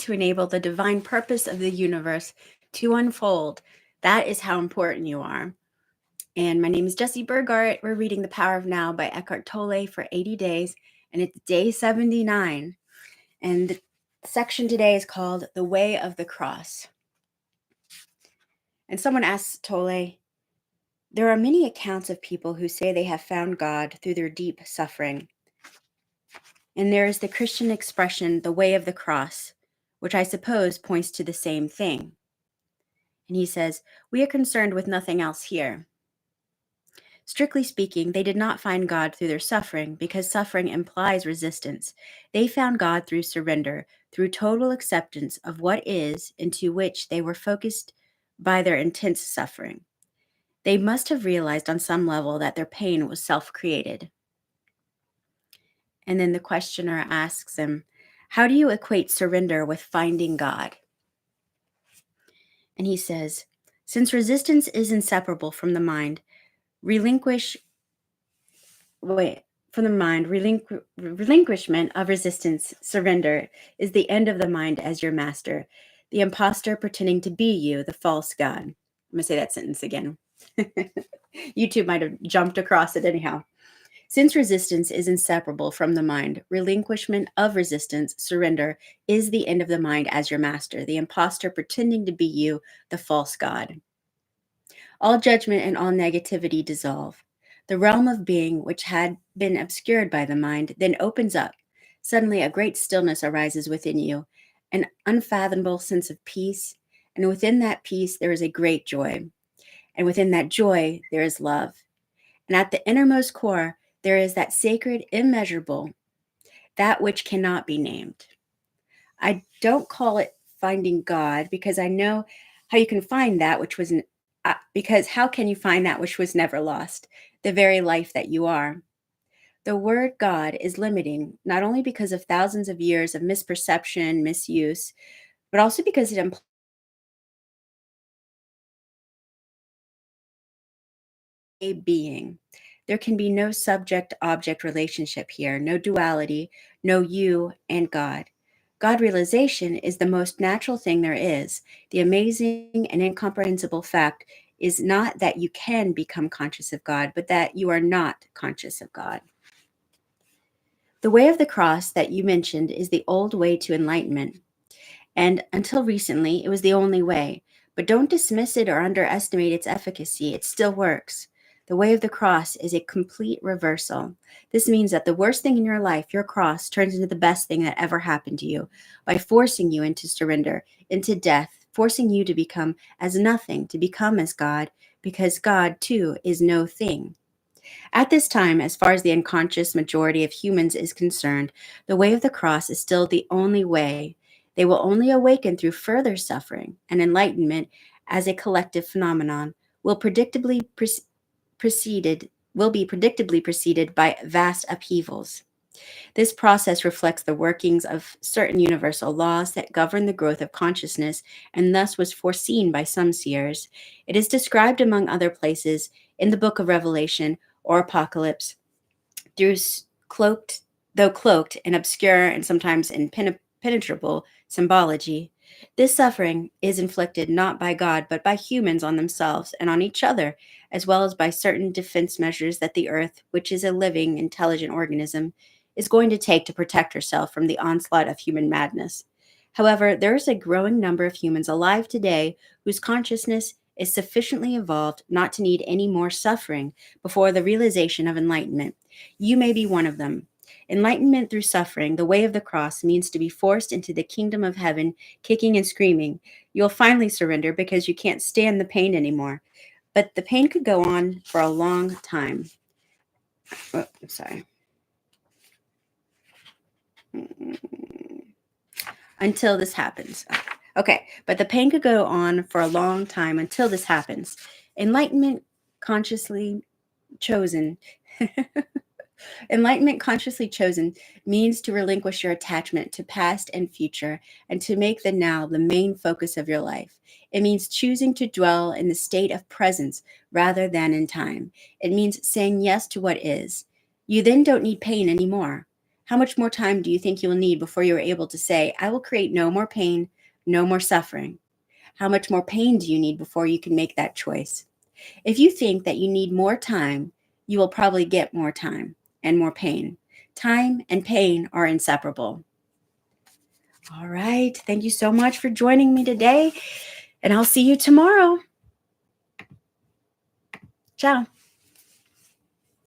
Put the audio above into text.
to enable the divine purpose of the universe to unfold. That is how important you are. And my name is Jessie Burgardt. We're reading The Power of Now by Eckhart Tolle for 80 days, and it's day 79. And the section today is called The Way of the Cross. And someone asked Tolle, there are many accounts of people who say they have found God through their deep suffering. And there is the Christian expression, the way of the cross, which I suppose points to the same thing. And he says, we are concerned with nothing else here. Strictly speaking, they did not find God through their suffering because suffering implies resistance. They found God through surrender, through total acceptance of what is, into which they were focused by their intense suffering. They must have realized on some level that their pain was self-created. And then the questioner asks him, how do you equate surrender with finding God? And he says, since resistance is inseparable from the mind, relinquishment of resistance, surrender, is the end of the mind as your master, the imposter pretending to be you, the false God. I'm going to say that sentence again. YouTube might have jumped across it anyhow. Since resistance is inseparable from the mind, relinquishment of resistance, surrender, is the end of the mind as your master, the imposter pretending to be you, the false God. All judgment and all negativity dissolve. The realm of being, which had been obscured by the mind, then opens up. Suddenly a great stillness arises within you, an unfathomable sense of peace, and within that peace there is a great joy. And within that joy there is love. And at the innermost core, there is that sacred, immeasurable, that which cannot be named. I don't call it finding God because I know how you can find that which was, because how can you find that which was never lost, the very life that you are? The word God is limiting, not only because of thousands of years of misperception, misuse, but also because it implies a being. There can be no subject-object relationship here, no duality, no you and God. God realization is the most natural thing there is. The amazing and incomprehensible fact is not that you can become conscious of God, but that you are not conscious of God. The way of the cross that you mentioned is the old way to enlightenment. And until recently, it was the only way. But don't dismiss it or underestimate its efficacy. It still works. The way of the cross is a complete reversal. This means that the worst thing in your life, your cross, turns into the best thing that ever happened to you by forcing you into surrender, into death, forcing you to become as nothing, to become as God, because God, too, is no thing. At this time, as far as the unconscious majority of humans is concerned, the way of the cross is still the only way. They will only awaken through further suffering, and enlightenment, as a collective phenomenon, will be predictably preceded by vast upheavals. This process reflects the workings of certain universal laws that govern the growth of consciousness and thus was foreseen by some seers. It is described, among other places, in the book of Revelation or Apocalypse, though cloaked in obscure and sometimes impenetrable symbology. This suffering is inflicted not by God, but by humans on themselves and on each other, as well as by certain defense measures that the earth, which is a living, intelligent organism, is going to take to protect herself from the onslaught of human madness. However, there is a growing number of humans alive today whose consciousness is sufficiently evolved not to need any more suffering before the realization of enlightenment. You may be one of them. Enlightenment through suffering, the way of the cross, means to be forced into the kingdom of heaven, kicking and screaming. You'll finally surrender because you can't stand the pain anymore. But the pain could go on for a long time. Oh, I'm sorry. Until this happens. Okay, but the pain could go on for a long time until this happens. Enlightenment consciously chosen. Enlightenment consciously chosen means to relinquish your attachment to past and future and to make the now the main focus of your life. It means choosing to dwell in the state of presence rather than in time. It means saying yes to what is. You then don't need pain anymore. How much more time do you think you'll need before you're able to say, I will create no more pain, no more suffering? How much more pain do you need before you can make that choice? If you think that you need more time, you will probably get more time and more pain. Time and pain are inseparable. All right. Thank you so much for joining me today, and I'll see you tomorrow. Ciao.